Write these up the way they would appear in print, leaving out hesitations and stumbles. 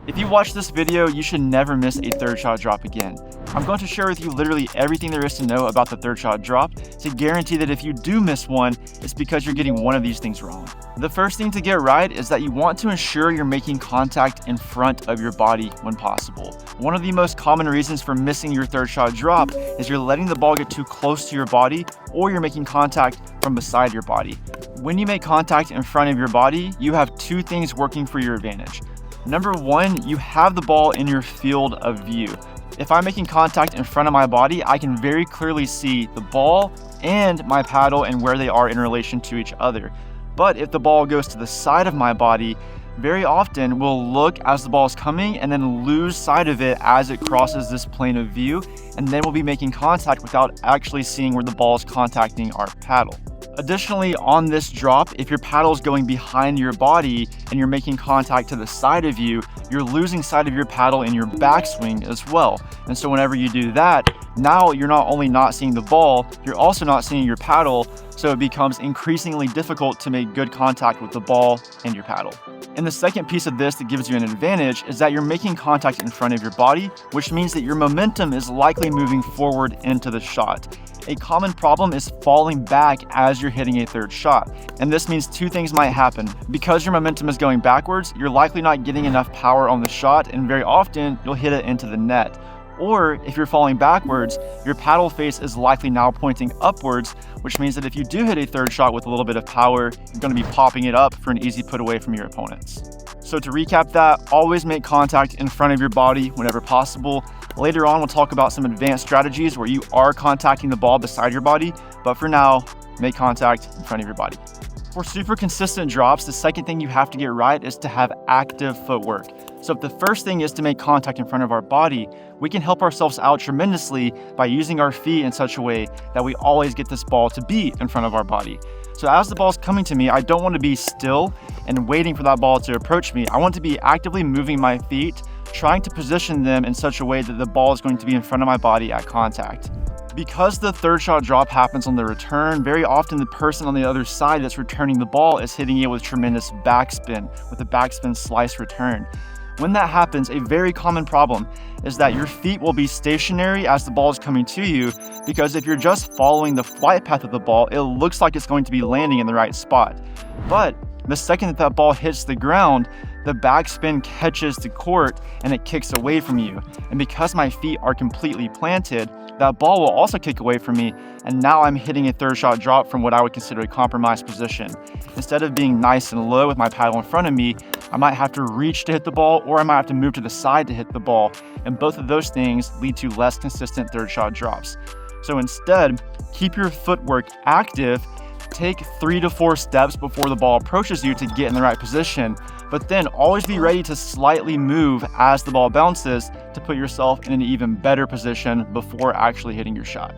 If you watch this video, you should never miss a third shot drop again. I'm going to share with you literally everything there is to know about the third shot drop to guarantee that if you do miss one, it's because you're getting one of these things wrong. The first thing to get right is that you want to ensure you're making contact in front of your body when possible. One of the most common reasons for missing your third shot drop is you're letting the ball get too close to your body, or you're making contact from beside your body. When you make contact in front of your body, you have two things working for your advantage. Number one, you have the ball in your field of view. If I'm making contact in front of my body, I can very clearly see the ball and my paddle and where they are in relation to each other. But if the ball goes to the side of my body, very often we'll look as the ball is coming and then lose sight of it as it crosses this plane of view, and then we'll be making contact without actually seeing where the ball is contacting our paddle. Additionally, on this drop, if your paddle is going behind your body and you're making contact to the side of you, you're losing sight of your paddle in your backswing as well. And so whenever you do that, now you're not only not seeing the ball, you're also not seeing your paddle, so it becomes increasingly difficult to make good contact with the ball and your paddle. And the second piece of this that gives you an advantage is that you're making contact in front of your body, which means that your momentum is likely moving forward into the shot. A common problem is falling back as you're hitting a third shot. And this means two things might happen. Because your momentum is going backwards, you're likely not getting enough power on the shot, and very often you'll hit it into the net. Or if you're falling backwards, your paddle face is likely now pointing upwards, which means that if you do hit a third shot with a little bit of power, you're going to be popping it up for an easy put away from your opponents. So to recap that, always make contact in front of your body whenever possible. Later on, we'll talk about some advanced strategies where you are contacting the ball beside your body, but for now, make contact in front of your body. For super consistent drops, the second thing you have to get right is to have active footwork. So if the first thing is to make contact in front of our body, we can help ourselves out tremendously by using our feet in such a way that we always get this ball to be in front of our body. So as the ball's coming to me, I don't want to be still and waiting for that ball to approach me. I want to be actively moving my feet, trying to position them in such a way that the ball is going to be in front of my body at contact. Because the third shot drop happens on the return, very often the person on the other side that's returning the ball is hitting it with tremendous backspin, with a backspin slice return. When that happens, a very common problem is that your feet will be stationary as the ball is coming to you, because if you're just following the flight path of the ball, it looks like it's going to be landing in the right spot. But the second that that ball hits the ground, the backspin catches the court and it kicks away from you. And because my feet are completely planted, that ball will also kick away from me, and now I'm hitting a third shot drop from what I would consider a compromised position. Instead of being nice and low with my paddle in front of me, I might have to reach to hit the ball, or I might have to move to the side to hit the ball, and both of those things lead to less consistent third shot drops. So instead, keep your footwork active. Take 3 to 4 steps before the ball approaches you to get in the right position, but then always be ready to slightly move as the ball bounces to put yourself in an even better position before actually hitting your shot.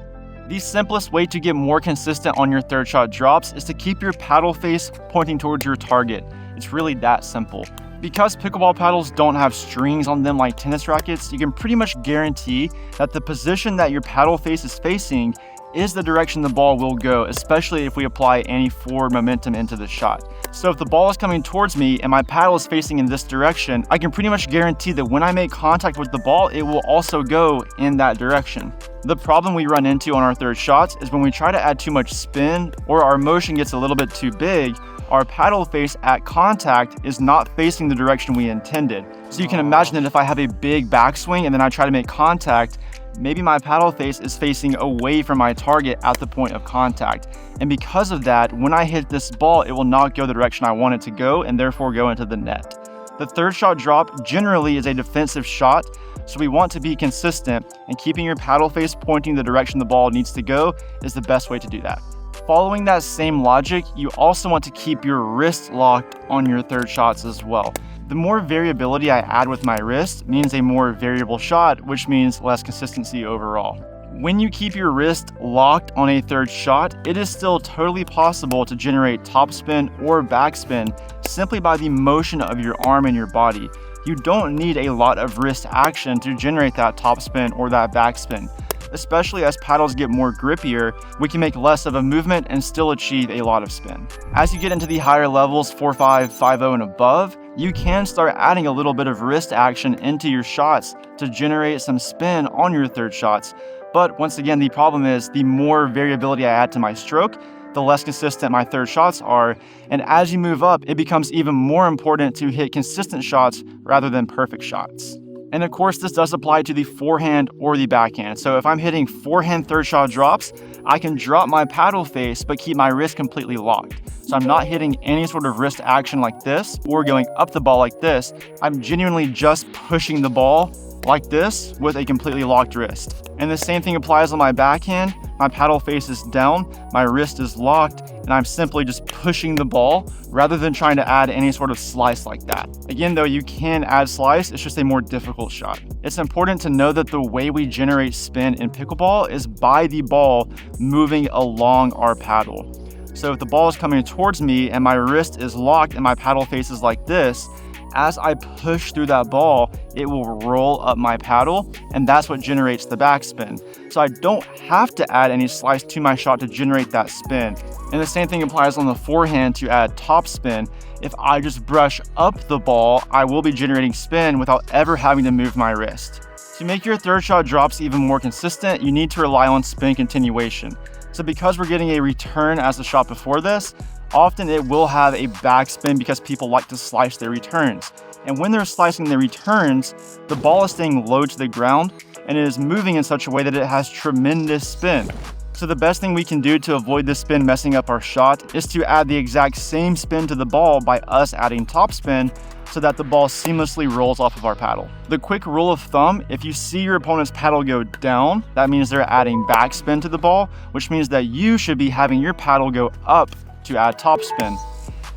The simplest way to get more consistent on your third shot drops is to keep your paddle face pointing towards your target. It's really that simple. Because pickleball paddles don't have strings on them like tennis rackets, you can pretty much guarantee that the position that your paddle face is facing is the direction the ball will go, especially if we apply any forward momentum into the shot. So if the ball is coming towards me and my paddle is facing in this direction, I can pretty much guarantee that when I make contact with the ball, it will also go in that direction. The problem we run into on our third shots is when we try to add too much spin or our motion gets a little bit too big, our paddle face at contact is not facing the direction we intended. So you can imagine that if I have a big backswing and then I try to make contact, maybe my paddle face is facing away from my target at the point of contact. And because of that, when I hit this ball, it will not go the direction I want it to go and therefore go into the net. The third shot drop generally is a defensive shot, so we want to be consistent, and keeping your paddle face pointing the direction the ball needs to go is the best way to do that. Following that same logic, you also want to keep your wrist locked on your third shots as well. The more variability I add with my wrist means a more variable shot, which means less consistency overall. When you keep your wrist locked on a third shot, it is still totally possible to generate topspin or backspin simply by the motion of your arm and your body. You don't need a lot of wrist action to generate that topspin or that backspin. Especially as paddles get more grippier, we can make less of a movement and still achieve a lot of spin. As you get into the higher levels, 4-5, 5-0 and above, you can start adding a little bit of wrist action into your shots to generate some spin on your third shots. But once again, the problem is the more variability I add to my stroke, the less consistent my third shots are. And as you move up, it becomes even more important to hit consistent shots rather than perfect shots. And of course, this does apply to the forehand or the backhand. So if I'm hitting forehand third shot drops, I can drop my paddle face but keep my wrist completely locked. So I'm not hitting any sort of wrist action like this or going up the ball like this. I'm genuinely just pushing the ball like this with a completely locked wrist. And the same thing applies on my backhand. My paddle face is down, my wrist is locked, and I'm simply just pushing the ball rather than trying to add any sort of slice like that. Again, though, you can add slice, it's just a more difficult shot. It's important to know that the way we generate spin in pickleball is by the ball moving along our paddle. So if the ball is coming towards me and my wrist is locked and my paddle face is like this, as I push through that ball, it will roll up my paddle, and that's what generates the backspin. So I don't have to add any slice to my shot to generate that spin. And the same thing applies on the forehand to add top spin. If I just brush up the ball, I will be generating spin without ever having to move my wrist. To make your third shot drops even more consistent, you need to rely on spin continuation. So because we're getting a return as the shot before this, often it will have a backspin because people like to slice their returns. And when they're slicing their returns, the ball is staying low to the ground and it is moving in such a way that it has tremendous spin. So the best thing we can do to avoid this spin messing up our shot is to add the exact same spin to the ball by us adding top spin so that the ball seamlessly rolls off of our paddle. The quick rule of thumb, if you see your opponent's paddle go down, that means they're adding backspin to the ball, which means that you should be having your paddle go up to add top spin.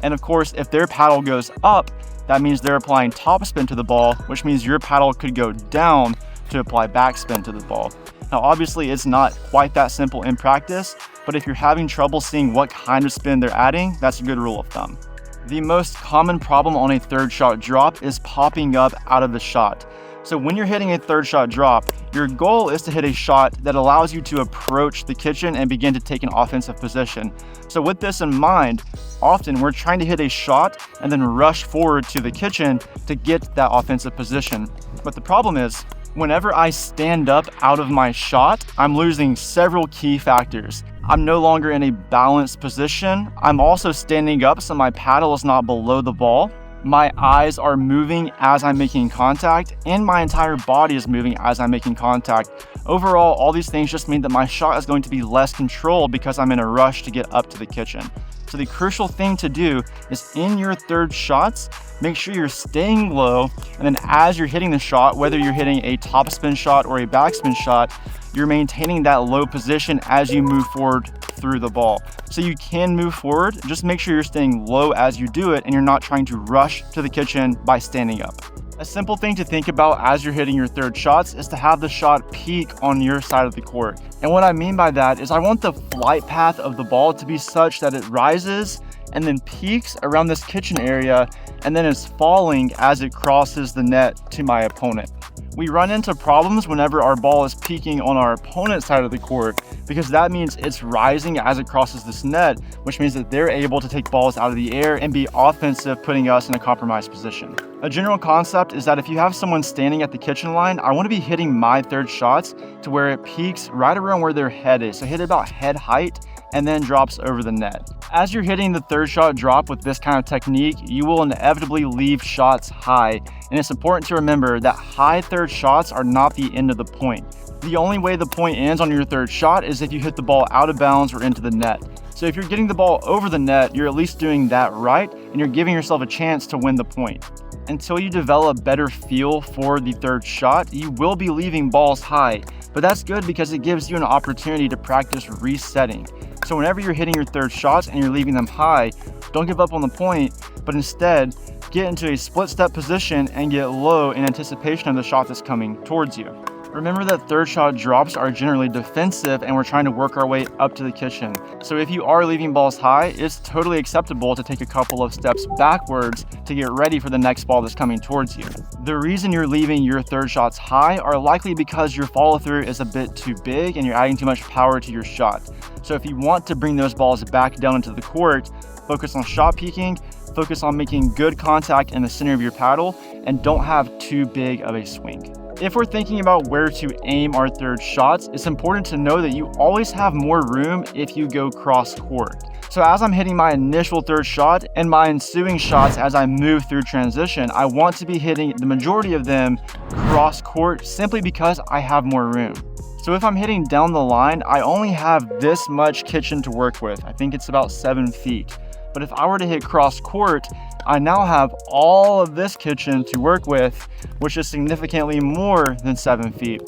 And of course, if their paddle goes up, that means they're applying top spin to the ball, which means your paddle could go down to apply backspin to the ball. Now, obviously, it's not quite that simple in practice, but if you're having trouble seeing what kind of spin they're adding, that's a good rule of thumb. The most common problem on a third shot drop is popping up out of the shot. So when you're hitting a third shot drop, your goal is to hit a shot that allows you to approach the kitchen and begin to take an offensive position. So with this in mind, often we're trying to hit a shot and then rush forward to the kitchen to get that offensive position. But the problem is, whenever I stand up out of my shot, I'm losing several key factors. I'm no longer in a balanced position. I'm also standing up so my paddle is not below the ball. My eyes are moving as I'm making contact, and my entire body is moving as I'm making contact. Overall, all these things just mean that my shot is going to be less controlled because I'm in a rush to get up to the kitchen. So the crucial thing to do is in your third shots, make sure you're staying low, and then as you're hitting the shot, whether you're hitting a topspin shot or a backspin shot, you're maintaining that low position as you move forward through the ball. So you can move forward, just make sure you're staying low as you do it and you're not trying to rush to the kitchen by standing up. A simple thing to think about as you're hitting your third shots is to have the shot peak on your side of the court. And what I mean by that is I want the flight path of the ball to be such that it rises and then peaks around this kitchen area and then is falling as it crosses the net to my opponent. We run into problems whenever our ball is peaking on our opponent's side of the court because that means it's rising as it crosses this net, which means that they're able to take balls out of the air and be offensive, putting us in a compromised position. A general concept is that if you have someone standing at the kitchen line, I want to be hitting my third shots to where it peaks right around where their head is. So hit about head height and then drops over the net. As you're hitting the third shot drop with this kind of technique, you will inevitably leave shots high. And it's important to remember that high third shots are not the end of the point. The only way the point ends on your third shot is if you hit the ball out of bounds or into the net. So if you're getting the ball over the net, you're at least doing that right, and you're giving yourself a chance to win the point. Until you develop better feel for the third shot, you will be leaving balls high, but that's good because it gives you an opportunity to practice resetting. So whenever you're hitting your third shots and you're leaving them high, don't give up on the point, but instead get into a split step position and get low in anticipation of the shot that's coming towards you. Remember that third shot drops are generally defensive and we're trying to work our way up to the kitchen. So if you are leaving balls high, it's totally acceptable to take a couple of steps backwards to get ready for the next ball that's coming towards you. The reason you're leaving your third shots high are likely because your follow through is a bit too big and you're adding too much power to your shot. So if you want to bring those balls back down into the court, focus on shot peaking, focus on making good contact in the center of your paddle, and don't have too big of a swing. If we're thinking about where to aim our third shots, it's important to know that you always have more room if you go cross court. So as I'm hitting my initial third shot and my ensuing shots as I move through transition, I want to be hitting the majority of them cross court simply because I have more room. So if I'm hitting down the line, I only have this much kitchen to work with. I think it's about 7 feet. But if I were to hit cross court, I now have all of this kitchen to work with, which is significantly more than 7 feet.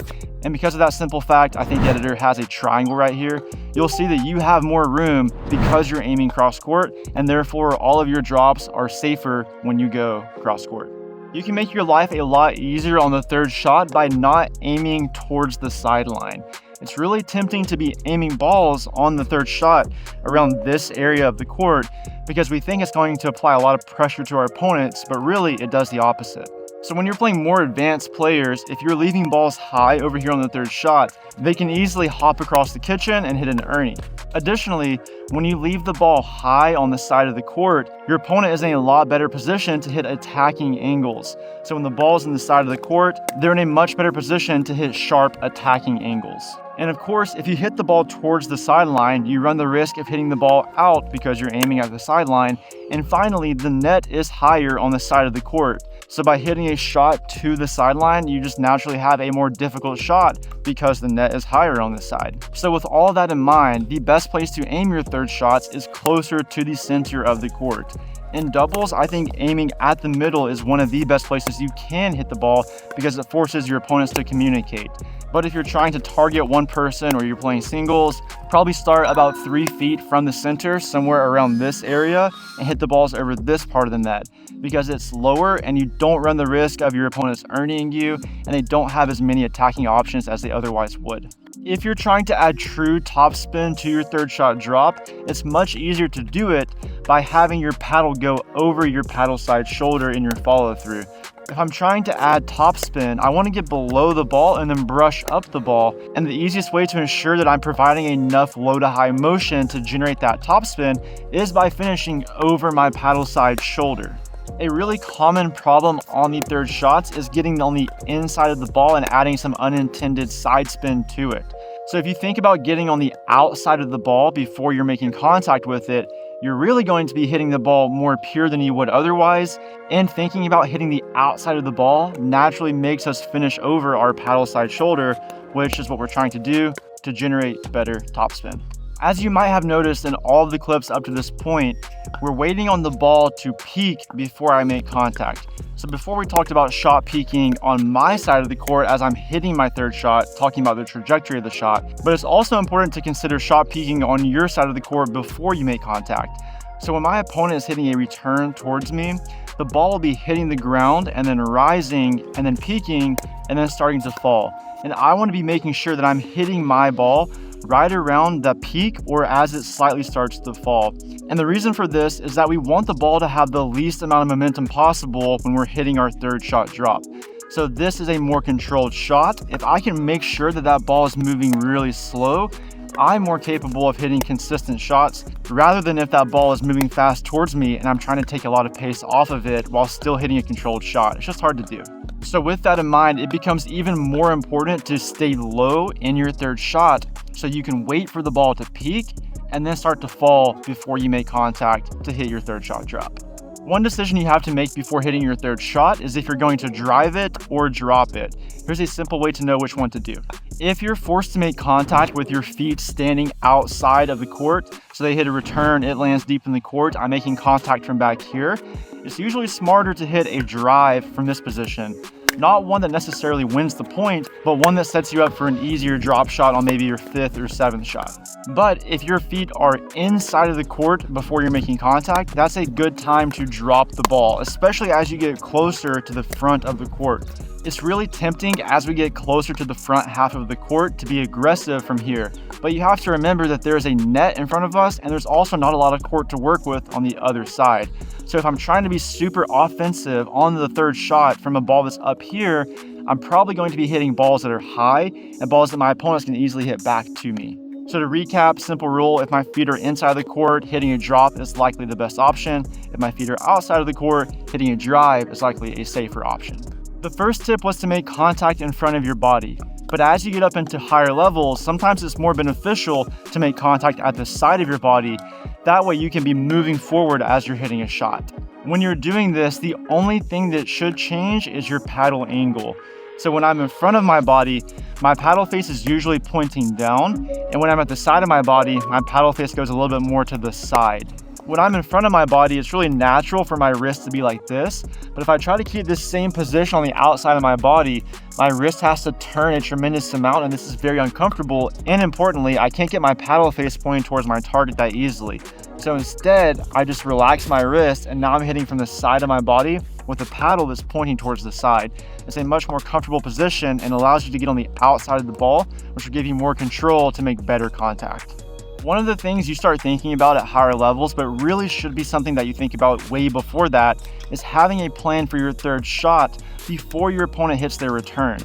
And because of that simple fact, I think the editor has a triangle right here. You'll see that you have more room because you're aiming cross court, and therefore all of your drops are safer when you go cross court. You can make your life a lot easier on the third shot by not aiming towards the sideline. It's really tempting to be aiming balls on the third shot around this area of the court because we think it's going to apply a lot of pressure to our opponents, but really it does the opposite. So when you're playing more advanced players, if you're leaving balls high over here on the third shot, they can easily hop across the kitchen and hit an earning. Additionally, when you leave the ball high on the side of the court, your opponent is in a lot better position to hit attacking angles. So when the ball's in the side of the court, they're in a much better position to hit sharp attacking angles. And of course, if you hit the ball towards the sideline, you run the risk of hitting the ball out because you're aiming at the sideline. And finally, the net is higher on the side of the court. So by hitting a shot to the sideline, you just naturally have a more difficult shot because the net is higher on this side. So with all that in mind, the best place to aim your third shots is closer to the center of the court. In doubles, I think aiming at the middle is one of the best places you can hit the ball because it forces your opponents to communicate. But if you're trying to target one person or you're playing singles, probably start about 3 feet from the center, somewhere around this area, and hit the balls over this part of the net because it's lower and you don't run the risk of your opponents earning you, and they don't have as many attacking options as they otherwise would. If you're trying to add true topspin to your third shot drop, it's much easier to do it by having your paddle go over your paddle side shoulder in your follow through. If I'm trying to add topspin, I want to get below the ball and then brush up the ball. And the easiest way to ensure that I'm providing enough low to high motion to generate that topspin is by finishing over my paddle side shoulder. A really common problem on the third shots is getting on the inside of the ball and adding some unintended side spin to it. So if you think about getting on the outside of the ball before you're making contact with it, you're really going to be hitting the ball more pure than you would otherwise, and thinking about hitting the outside of the ball naturally makes us finish over our paddle side shoulder, which is what we're trying to do to generate better topspin. As you might have noticed in all of the clips up to this point, we're waiting on the ball to peak before I make contact. So before we talked about shot peaking on my side of the court as I'm hitting my third shot, talking about the trajectory of the shot, but it's also important to consider shot peaking on your side of the court before you make contact. So when my opponent is hitting a return towards me, the ball will be hitting the ground and then rising and then peaking and then starting to fall. And I want to be making sure that I'm hitting my ball right around the peak or as it slightly starts to fall. And the reason for this is that we want the ball to have the least amount of momentum possible when we're hitting our third shot drop. So this is a more controlled shot. If I can make sure that that ball is moving really slow, I'm more capable of hitting consistent shots rather than if that ball is moving fast towards me and I'm trying to take a lot of pace off of it while still hitting a controlled shot. It's just hard to do. So with that in mind, it becomes even more important to stay low in your third shot so you can wait for the ball to peak and then start to fall before you make contact to hit your third shot drop. One decision you have to make before hitting your third shot is if you're going to drive it or drop it. Here's a simple way to know which one to do. If you're forced to make contact with your feet standing outside of the court, so they hit a return, it lands deep in the court, I'm making contact from back here, it's usually smarter to hit a drive from this position. Not one that necessarily wins the point, but one that sets you up for an easier drop shot on maybe your 5th or 7th shot. But if your feet are inside of the court before you're making contact, that's a good time to drop the ball, especially as you get closer to the front of the court. It's really tempting as we get closer to the front half of the court to be aggressive from here, but you have to remember that there is a net in front of us and there's also not a lot of court to work with on the other side. So if I'm trying to be super offensive on the third shot from a ball that's up here, I'm probably going to be hitting balls that are high and balls that my opponents can easily hit back to me. So to recap, simple rule, if my feet are inside the court, hitting a drop is likely the best option. If my feet are outside of the court, hitting a drive is likely a safer option. The first tip was to make contact in front of your body. But as you get up into higher levels, sometimes it's more beneficial to make contact at the side of your body. That way you can be moving forward as you're hitting a shot. When you're doing this, the only thing that should change is your paddle angle. So when I'm in front of my body, my paddle face is usually pointing down. And when I'm at the side of my body, my paddle face goes a little bit more to the side. When I'm in front of my body, it's really natural for my wrist to be like this. But if I try to keep this same position on the outside of my body, my wrist has to turn a tremendous amount, and this is very uncomfortable. And importantly, I can't get my paddle face pointing towards my target that easily. So instead, I just relax my wrist, and now I'm hitting from the side of my body with a paddle that's pointing towards the side. It's a much more comfortable position and allows you to get on the outside of the ball, which will give you more control to make better contact. One of the things you start thinking about at higher levels, but really should be something that you think about way before that, is having a plan for your third shot before your opponent hits their return.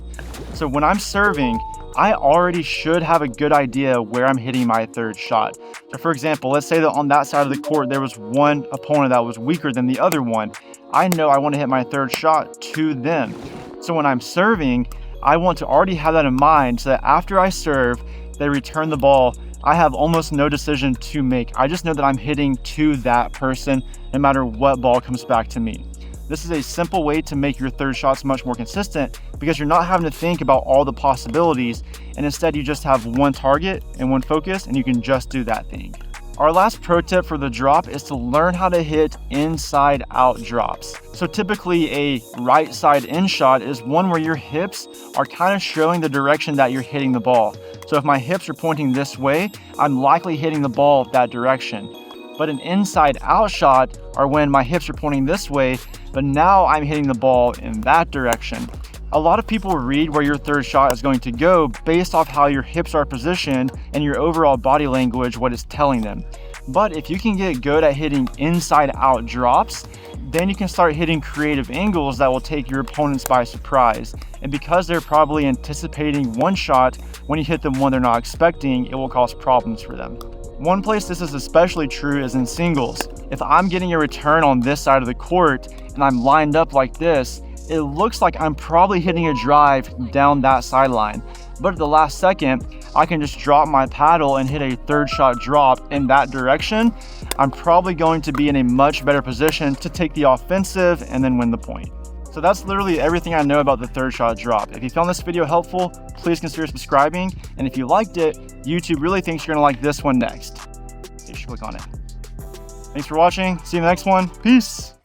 So when I'm serving, I already should have a good idea where I'm hitting my third shot. So for example, let's say that on that side of the court, there was one opponent that was weaker than the other one. I know I want to hit my third shot to them. So when I'm serving, I want to already have that in mind so that after I serve, they return the ball, I have almost no decision to make. I just know that I'm hitting to that person no matter what ball comes back to me. This is a simple way to make your third shots much more consistent because you're not having to think about all the possibilities, and instead you just have one target and one focus, and you can just do that thing. Our last pro tip for the drop is to learn how to hit inside out drops. So typically a right side in shot is one where your hips are kind of showing the direction that you're hitting the ball. So if my hips are pointing this way, I'm likely hitting the ball that direction. But an inside out shot are when my hips are pointing this way, but now I'm hitting the ball in that direction. A lot of people read where your third shot is going to go based off how your hips are positioned and your overall body language, what it's telling them. But if you can get good at hitting inside out drops, then you can start hitting creative angles that will take your opponents by surprise. And because they're probably anticipating one shot, when you hit them one they're not expecting, it will cause problems for them. One place this is especially true is in singles. If I'm getting a return on this side of the court and I'm lined up like this, it looks like I'm probably hitting a drive down that sideline. But at the last second, I can just drop my paddle and hit a third shot drop in that direction. I'm probably going to be in a much better position to take the offensive and then win the point. So that's literally everything I know about the third shot drop. If you found this video helpful, please consider subscribing. And if you liked it, YouTube really thinks you're gonna like this one next. So you should click on it. Thanks for watching. See you in the next one. Peace.